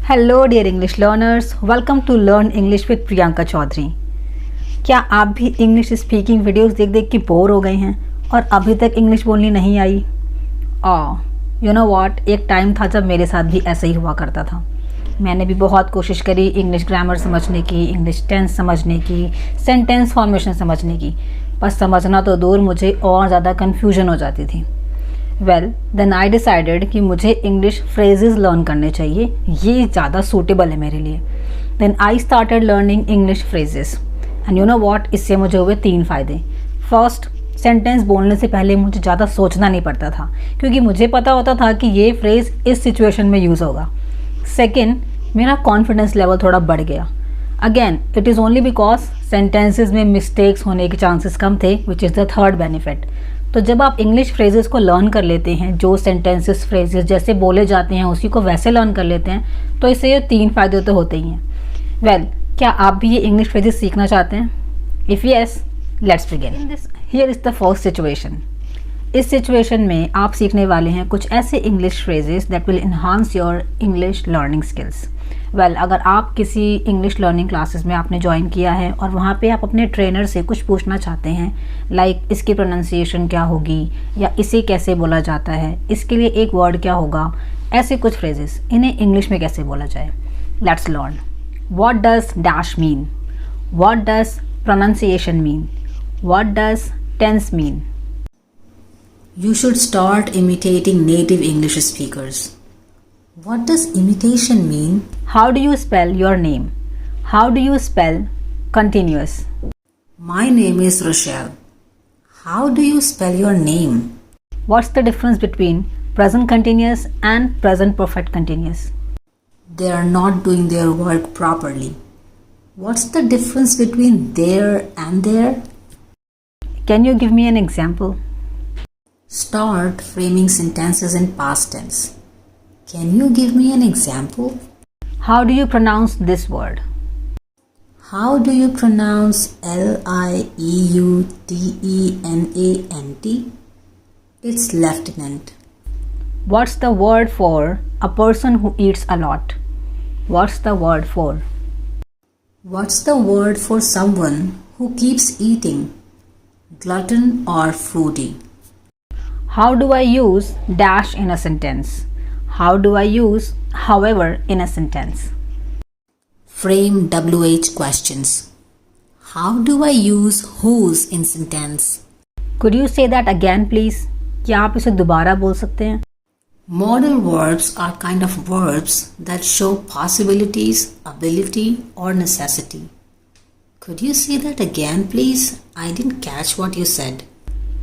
Hello dear English learners, welcome to learn English with Priyanka Chaudhary. क्या आप भी इंग्लिश स्पीकिंग वीडियोस देख देख के बोर हो गए हैं और अभी तक इंग्लिश बोलनी नहीं आई? यू नो व्हाट, एक टाइम था जब मेरे साथ भी ऐसा ही हुआ करता था। मैंने भी बहुत कोशिश करी इंग्लिश ग्रामर समझने की, इंग्लिश टेंस समझने की, सेंटेंस फॉर्मेशन समझने की, पर समझना तो दूर, मुझे और ज़्यादा कन्फ्यूजन हो जाती थी। देन आई डिसाइडेड कि मुझे इंग्लिश फ्रेजेस लर्न करने चाहिए, ये ज़्यादा सूटेबल है मेरे लिए। Then I started learning English phrases and you know what, इससे मुझे हुए 3 फ़ायदे। फर्स्ट, सेंटेंस बोलने से पहले मुझे ज़्यादा सोचना नहीं पड़ता था, क्योंकि मुझे पता होता था कि ये फ्रेज़ इस सिचुएशन में यूज़ होगा। सेकेंड, मेरा कॉन्फिडेंस लेवल थोड़ा बढ़ गया। Again it is only because sentences में मिस्टेक्स होने के चांसेस कम थे, which is the third benefit. तो जब आप इंग्लिश फ्रेजेस को लर्न कर लेते हैं, जो सेंटेंसेस फ्रेजेस जैसे बोले जाते हैं उसी को वैसे लर्न कर लेते हैं, तो इससे ये 3 फ़ायदे तो होते ही हैं। क्या आप भी ये इंग्लिश फ्रेजेस सीखना चाहते हैं? If yes, let's begin. Here is the first situation. इस सिचुएशन में आप सीखने वाले हैं कुछ ऐसे English phrases that will enhance your English learning skills. अगर आप किसी इंग्लिश लर्निंग क्लासेस में आपने ज्वाइन किया है और वहाँ पे आप अपने ट्रेनर से कुछ पूछना चाहते हैं, लाइक इसकी प्रोनाउंसिएशन क्या होगी, या इसे कैसे बोला जाता है, इसके लिए एक वर्ड क्या होगा, ऐसे कुछ फ्रेजेस, इन्हें इंग्लिश में कैसे बोला जाए। Let's learn. What does dash mean? What does pronunciation mean? What does tens mean? You should start imitating native English speakers. What does imitation mean? How do you spell your name? How do you spell continuous? My name is Rochelle. How do you spell your name? What's the difference between present continuous and present perfect continuous? They are not doing their work properly. What's the difference between there and there? Can you give me an example? Start framing sentences in past tense. Can you give me an example? How do you pronounce this word? How do you pronounce Lieutenant? It's lieutenant. What's the word for a person who eats a lot? What's the word for? What's the word for someone who keeps eating? Glutton or fruity? How do I use dash in a sentence? How do I use however in a sentence? Frame WH questions. How do I use whose in sentence? Could you say that again please? क्या आप इसे दोबारा बोल सकते हैं? Modal verbs are kind of verbs that show possibilities, ability or necessity. Could you say that again please? I didn't catch what you said.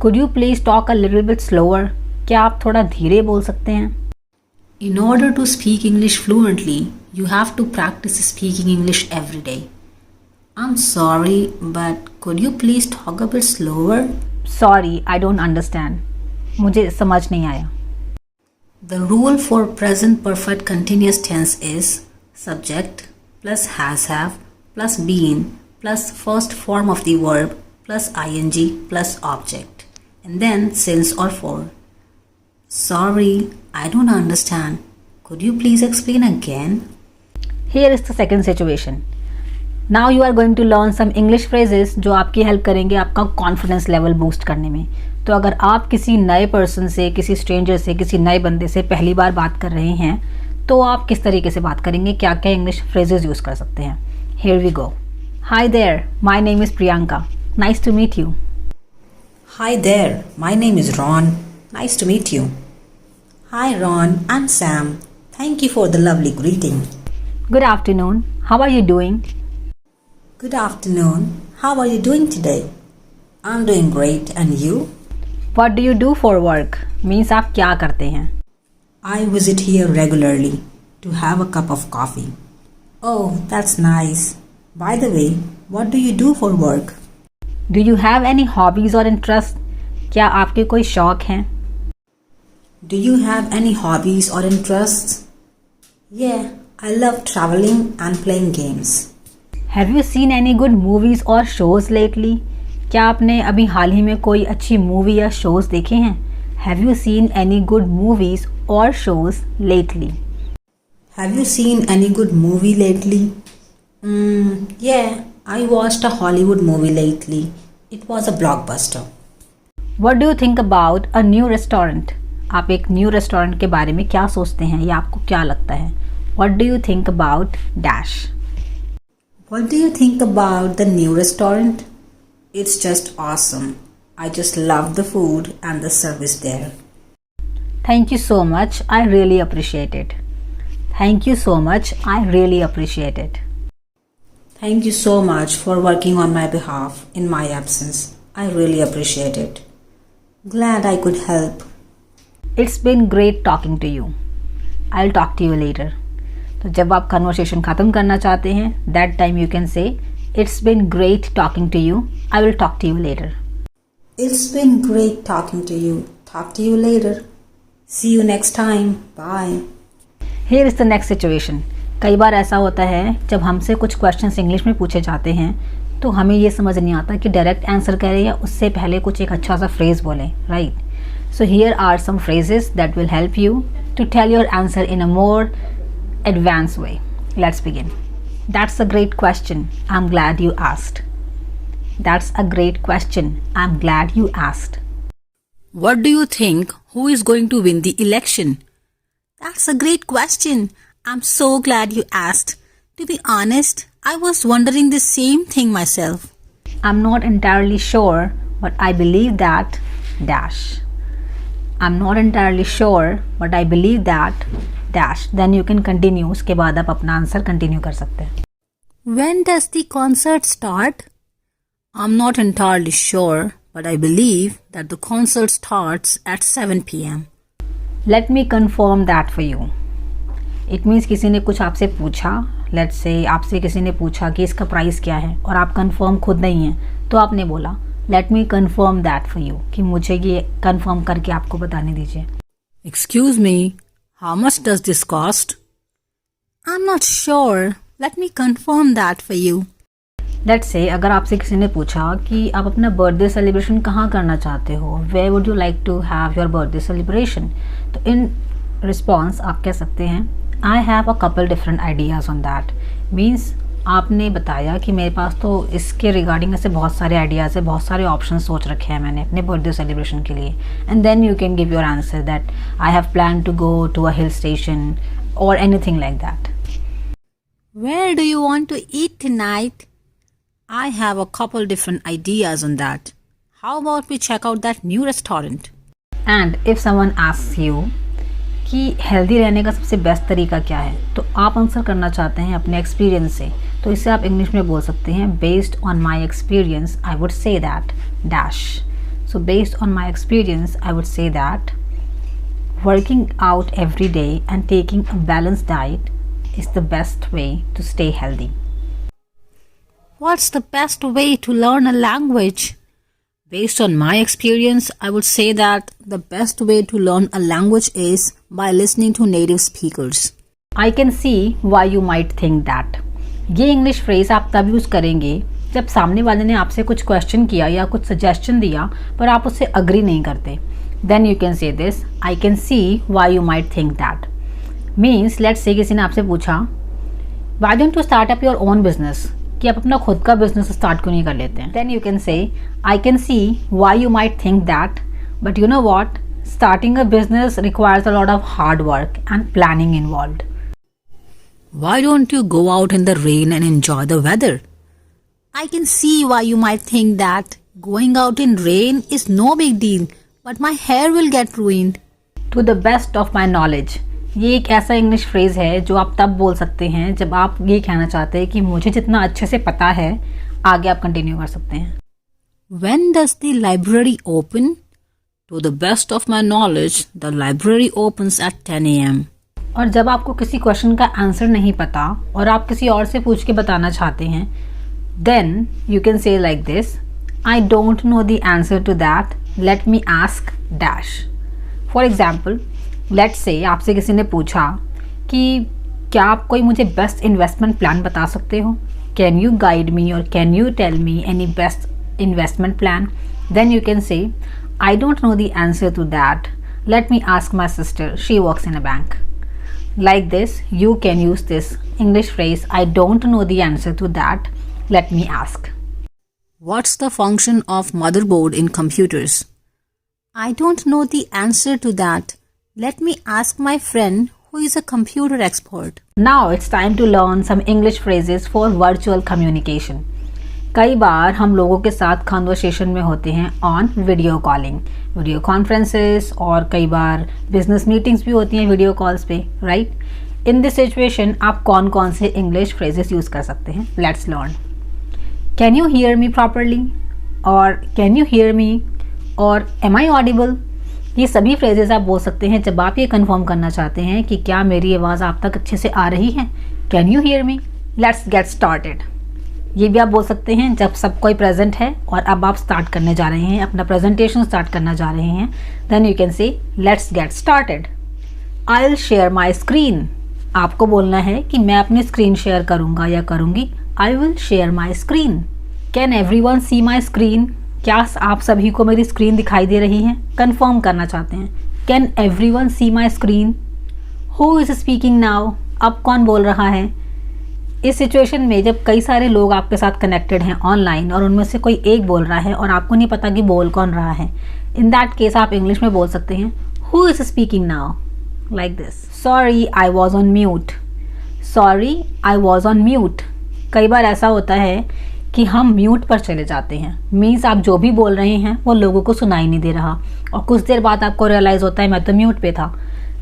Could you please talk a little bit slower? क्या आप थोड़ा धीरे बोल सकते हैं? In order to speak English fluently, you have to practice speaking English every day. I'm sorry, but could you please talk a bit slower? Sorry, I don't understand. मुझे समझ नहीं आया। The rule for present perfect continuous tense is subject plus has have plus been plus first form of the verb plus ing plus object. And then since or for. Sorry, I don't understand. Could you please explain again? Here is the second situation. Now you are going to learn some English phrases जो आपकी help करेंगे आपका confidence level boost करने में। तो अगर आप किसी नए पर्सन से, किसी स्ट्रेंजर से, किसी नए बंदे से पहली बार बात कर रहे हैं, तो आप किस तरीके से बात करेंगे, क्या क्या इंग्लिश फ्रेजेस यूज़ कर सकते हैं। Here we go. Hi there, my name is Priyanka. Nice to meet you. Hi there, my name is Ron. Nice to meet you. Hi Ron, I'm Sam. Thank you for the lovely greeting. Good afternoon. How are you doing? Good afternoon. How are you doing today? I'm doing great. And you? What do you do for work? Means आप क्या करते हैं? I visit here regularly to have a cup of coffee. Oh, that's nice. By the way, what do you do for work? Do you have any hobbies or interests? क्या आपके कोई शौक हैं? Do you have any hobbies or interests? Yeah, I love traveling and playing games. Have you seen any good movies or shows lately? क्या आपने अभी हाल ही में कोई अच्छी मूवी या शोज देखे हैं? Have you seen any good movies or shows lately? Have you seen any good movie lately? Yeah, I watched a Hollywood movie lately. It was a blockbuster. What do you think about a new restaurant? आप एक new restaurant के बारे में क्या सोचते हैं या आपको क्या लगता है? What do you think about dash? What do you think about the new restaurant? It's just awesome. I just love the food and the service there. Thank you so much. I really appreciate it. Thank you so much. I really appreciate it. Thank you so much for working on my behalf in my absence. I really appreciate it. Glad I could help. It's been great talking to you. I'll talk to you later. तो जब आप conversation ख़त्म करना चाहते हैं, that time you can say, It's been great talking to you. I will talk to you later. It's been great talking to you. Talk to you later. See you next time. Bye. Here is the next situation. कई बार ऐसा होता है जब हमसे कुछ questions English में पूछे जाते हैं तो हमें ये समझ नहीं आता कि डायरेक्ट आंसर करें या उससे पहले कुछ एक अच्छा सा फ्रेज बोलें, right? So here are some phrases that will help you to tell your answer in a more advance way. Let's begin. That's a great question. I'm glad you asked. That's a great question. I'm glad you asked. What do you think? Who is going to win the election? That's a great question. I'm so glad you asked. To be honest, I was wondering the same thing myself. I'm not entirely sure, but I believe that dash. I'm not entirely sure, but I believe that dash. Then you can continue. उसके बाद आप अपना answer continue कर सकते हैं. When does the concert start? I'm not entirely sure, but I believe that the concert starts at 7 p.m. Let me confirm that for you. It means किसी ने कुछ आपसे पूछा, let's say आपसे किसी ने पूछा कि इसका प्राइस क्या है और आप कंफर्म खुद नहीं हैं, तो आपने बोला let me confirm that for you, कि मुझे ये कंफर्म करके आपको बताने दीजिए. Excuse me, how much does this cost? I'm not sure. Let me confirm that for you. Let's say अगर आपसे किसी ने पूछा कि आप अपना बर्थडे सेलिब्रेशन कहाँ करना चाहते हो, where would you like to have your birthday celebration? तो इन रिस्पॉन्स आप कह सकते हैं I have a couple different ideas on that. Means आपने बताया कि मेरे पास तो इसके रिगार्डिंग ऐसे बहुत सारे आइडियाज़ है, बहुत सारे ऑप्शन सोच रखे हैं मैंने अपने बर्थडे सेलिब्रेशन के लिए. And then you can give your answer that I have plan to go to a hill station और anything like that. Where do you want to eat tonight? I have a couple different ideas on that. How about we check out that new restaurant? And if someone asks you कि healthy रहने का सबसे best तरीका क्या है, तो आप answer करना चाहते हैं अपने एक्सपीरियंस से, तो इसे आप इंग्लिश में बोल सकते हैं based on my experience I would say that dash. So based on my experience I would say that working out every day and taking a balance diet is the best way to stay healthy. What's the best way to learn a language? Based on my experience, I would say that the best way to learn a language is by listening to native speakers. I can see why you might think that. ये English phrase आप तब use करेंगे जब सामने वाले ने आपसे कुछ क्वेश्चन किया या कुछ सजेशन दिया पर आप उससे अग्री नहीं करते. Then you can say this, I can see why you might think that. Means let's say किसी ने आपसे पूछा why don't you start up your own business, कि आप अपना खुद का बिजनेस स्टार्ट क्यों नहीं कर लेते हैं. Then you can say I can see why you might think that, but you know what, starting a business requires a lot of hard work and planning involved. Why don't you go out in the rain and enjoy the weather? I can see why you might think that going out in rain is no big deal, but my hair will get ruined. To the best of my knowledge, ये एक ऐसा English phrase है जो आप तब बोल सकते हैं जब आप ये कहना चाहते हैं कि मुझे जितना अच्छे से पता है. आगे आप कंटिन्यू कर सकते हैं. When does the library open? To the best of my knowledge, the library opens at 10 a.m. और जब आपको किसी क्वेश्चन का आंसर नहीं पता और आप किसी और से पूछ के बताना चाहते हैं, then you can say like this, I don't know the answer to that, let me ask dash. For example, let's say आपसे किसी ने पूछा कि क्या आप कोई मुझे बेस्ट इन्वेस्टमेंट प्लान बता सकते हो, कैन यू गाइड मी और can you tell me any best investment plan. Then you can say I don't know the answer to that, let me ask my sister, she works in a bank. Like this, you can use this English phrase, I don't know the answer to that. Let me ask. What's the function of motherboard in computers? I don't know the answer to that. Let me ask my friend who is a computer expert. Now it's time to learn some English phrases for virtual communication. कई बार हम लोगों के साथ conversation में होते हैं on video calling, video conferences, और कई बार बिजनेस मीटिंग्स भी होती हैं वीडियो कॉल्स पे, राइट। इन दिस सिचुएशन आप कौन कौन से इंग्लिश फ्रेजेस यूज़ कर सकते हैं? Let's learn. Can you hear me properly, और कैन यू हियर मी, और एम आई ऑडिबल। ये सभी फ्रेजेस आप बोल सकते हैं जब आप ये कंफर्म करना चाहते हैं कि क्या मेरी आवाज़ आप तक अच्छे से आ रही है। Can you hear me. Let's get started. ये भी आप बोल सकते हैं जब सब कोई प्रेजेंट है और अब आप स्टार्ट करने जा रहे हैं, अपना प्रेजेंटेशन स्टार्ट करना जा रहे हैं। Then you can say let's get started. I will share my screen. आपको बोलना है कि मैं अपनी स्क्रीन शेयर करूँगा या करूँगी। I will share my screen. Can everyone see my screen. क्या आप सभी को मेरी स्क्रीन दिखाई दे रही है? कंफर्म करना चाहते हैं। Can everyone see my screen. Who is speaking now. अब कौन बोल रहा है? इस सिचुएशन में जब कई सारे लोग आपके साथ कनेक्टेड हैं ऑनलाइन और उनमें से कोई एक बोल रहा है और आपको नहीं पता कि बोल कौन रहा है, इन दैट केस आप इंग्लिश में बोल सकते हैं who is speaking now, like this. Sorry I was on mute. Sorry I was on mute. कई बार ऐसा होता है कि हम म्यूट पर चले जाते हैं, मीन्स आप जो भी बोल रहे हैं वो लोगों को सुनाई नहीं दे रहा और कुछ देर बाद आपको रियलाइज़ होता है मैं तो म्यूट पे था।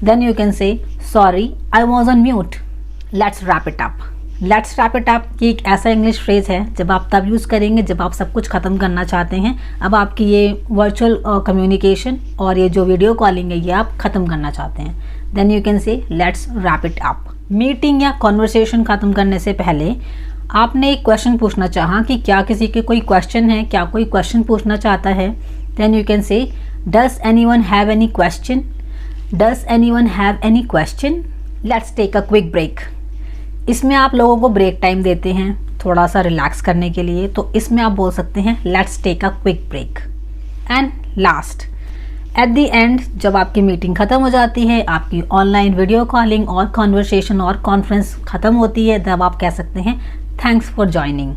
Then you can say sorry I was on mute. Let's wrap it up. Let's wrap it up ये एक ऐसा इंग्लिश फ्रेज है जब आप तब यूज़ करेंगे जब आप सब कुछ ख़त्म करना चाहते हैं। अब आपकी ये वर्चुअल कम्युनिकेशन और ये जो वीडियो कॉलिंग है ये आप ख़त्म करना चाहते हैं। Then you can say let's wrap it up. Meeting या कॉन्वर्सेशन ख़त्म करने से पहले आपने एक क्वेश्चन पूछना चाहा कि क्या किसी के कोई क्वेश्चन है, क्या कोई क्वेश्चन पूछना चाहता है। Then you can say does anyone have any question. Does anyone have any question. Let's take a quick break. इसमें आप लोगों को ब्रेक टाइम देते हैं थोड़ा सा रिलैक्स करने के लिए, तो इसमें आप बोल सकते हैं let's take a quick break. And last, at the end जब आपकी मीटिंग ख़त्म हो जाती है, आपकी ऑनलाइन वीडियो कॉलिंग और कॉन्वर्सेशन और कॉन्फ्रेंस ख़त्म होती है, तब आप कह सकते हैं thanks for joining.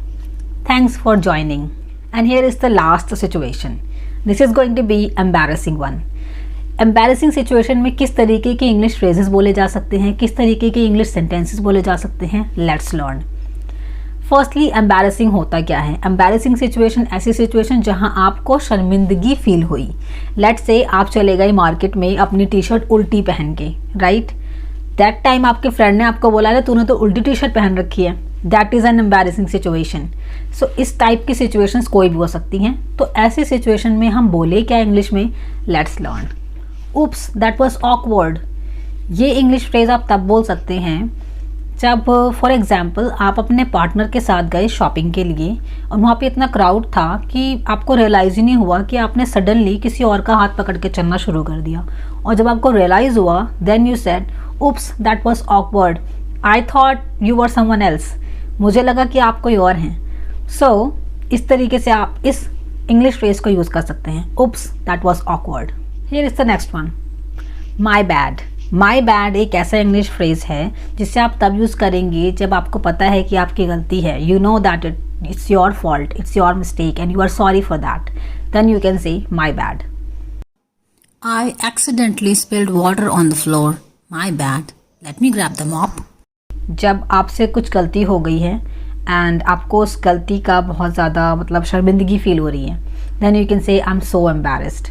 Thanks for joining. And here is the last situation. This is going to be embarrassing one. Embarrassing situation में किस तरीके के इंग्लिश फ्रेजेस बोले जा सकते हैं, किस तरीके के इंग्लिश सेंटेंसेस बोले जा सकते हैं, लेट्स लर्न। फर्स्टली एम्बैरेसिंग होता क्या है? एम्बैरेसिंग सिचुएशन ऐसी सिचुएशन जहां आपको शर्मिंदगी फील हुई। लेट्स से आप चले गए मार्केट में अपनी टी शर्ट उल्टी पहन के, राइट। दैट टाइम आपके फ्रेंड ने आपको बोला तूने तो उल्टी टी शर्ट पहन रखी है। That is an embarrassing situation. So इस टाइप की सिचुएशंस कोई भी हो सकती हैं। तो ऐसी सिचुएशन में हम बोले क्या इंग्लिश में? Let's learn. Oops that was awkward. ये इंग्लिश फ्रेज आप तब बोल सकते हैं जब फॉर एग्जांपल आप अपने पार्टनर के साथ गए शॉपिंग के लिए और वहाँ पे इतना क्राउड था कि आपको रियलाइज़ ही नहीं हुआ कि आपने सडनली किसी और का हाथ पकड़ के चलना शुरू कर दिया। और जब आपको रियलाइज़ हुआ then you said oops that was awkward, I thought you were someone else. मुझे लगा कि आप कोई और हैं। सो इस तरीके से आप इस इंग्लिश फ्रेज को यूज़ कर सकते हैं, oops that was awkward. Here is the next one, my bad. My bad एक ऐसा इंग्लिश फ्रेज है जिसे आप तब यूज़ करेंगे जब आपको पता है कि आपकी गलती है। You know that it's your fault, it's your mistake and you are sorry for that. Then you can say my bad. I accidentally spilled water on the floor. My bad. Let me grab the mop. जब आपसे कुछ गलती हो गई है and आपको उस गलती का बहुत ज़्यादा मतलब शर्मिंदगी फील हो रही है, then you can say I am so embarrassed.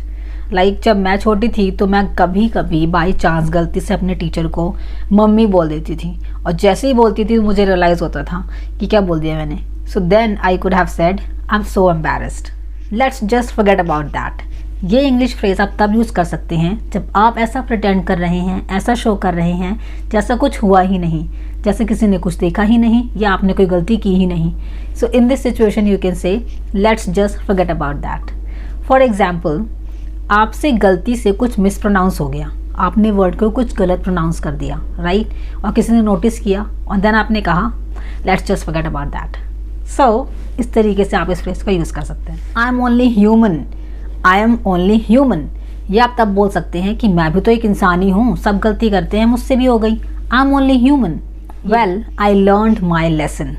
Like जब मैं छोटी थी तो मैं कभी कभी बाई चांस गलती से अपने टीचर को मम्मी बोल देती थी और जैसे ही बोलती थी मुझे रियलाइज़ होता था कि क्या बोल दिया मैंने। So then I could have said I am so embarrassed. Let's just forget about that. ये इंग्लिश फ्रेज आप तब यूज़ कर सकते हैं जब आप ऐसा प्रिटेंड कर रहे हैं, ऐसा शो कर रहे हैं जैसा कुछ हुआ ही नहीं, जैसे किसी ने कुछ देखा ही नहीं या आपने कोई गलती की ही नहीं। So in this situation you can say let's just forget about that. For example, आपसे गलती से कुछ मिसप्रोनाउंस हो गया, आपने वर्ड को कुछ गलत प्रोनाउंस कर दिया, राइट, और किसी ने नोटिस किया और देन आपने कहा let's just forget about that. So इस तरीके से आप इस फ्रेज को यूज़ कर सकते हैं। I am only human. I am only human ये आप तब बोल सकते हैं कि मैं भी तो एक इंसान ही हूँ, सब गलती करते हैं, मुझसे भी हो गई। I am only human, well I learned my lesson.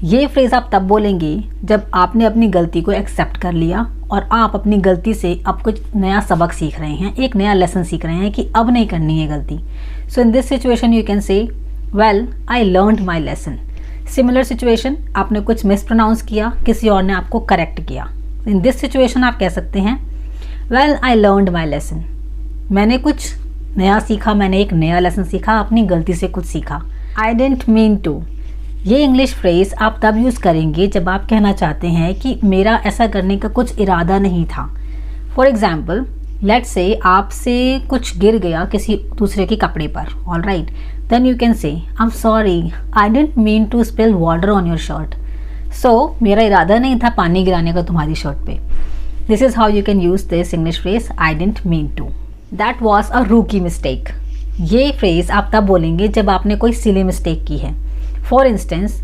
ये फ्रेज़ आप तब बोलेंगे जब आपने अपनी गलती को एक्सेप्ट कर लिया और आप अपनी गलती से अब कुछ नया सबक सीख रहे हैं, एक नया लेसन सीख रहे हैं कि अब नहीं करनी है गलती। So in this situation you can say well I learned my lesson. Similar situation, आपने कुछ मिस प्रोनाउंस किया, किसी और ने आपको करेक्ट किया। इन दिस सिचुएशन आप कह सकते हैं well I learned my lesson. मैंने कुछ नया सीखा, मैंने एक नया लेसन सीखा, अपनी गलती से कुछ सीखा। आई डिडंट मीन टू, ये इंग्लिश फ्रेज़ आप तब यूज़ करेंगे जब आप कहना चाहते हैं कि मेरा ऐसा करने का कुछ इरादा नहीं था। फॉर एग्ज़ाम्पल, लेट्स से आपसे कुछ गिर गया किसी दूसरे के कपड़े पर, all right, then you can say I am sorry, I didn't mean to spill water on your shirt. So मेरा इरादा नहीं था पानी गिराने का तुम्हारी शर्ट पे। This is how you can use this English phrase I didn't mean to. That was a rookie mistake. ये फ्रेज़ आप तब बोलेंगे जब आपने कोई सिली मिस्टेक की है। फॉर इंस्टेंस,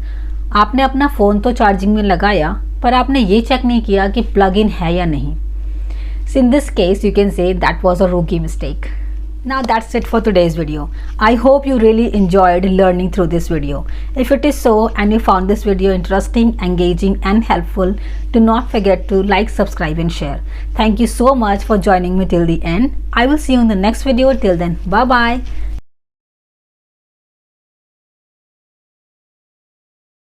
आपने अपना फ़ोन तो चार्जिंग में लगाया पर आपने ये चेक नहीं किया कि प्लग इन है या नहीं। So in this case you can say that was a rookie mistake. Now that's it for today's video. I hope you really enjoyed learning through this video. If it is so and you found this video interesting, engaging and helpful, do not forget to like, subscribe and share. Thank you so much for joining me till the end. I will see you in the next video. Till then, bye bye.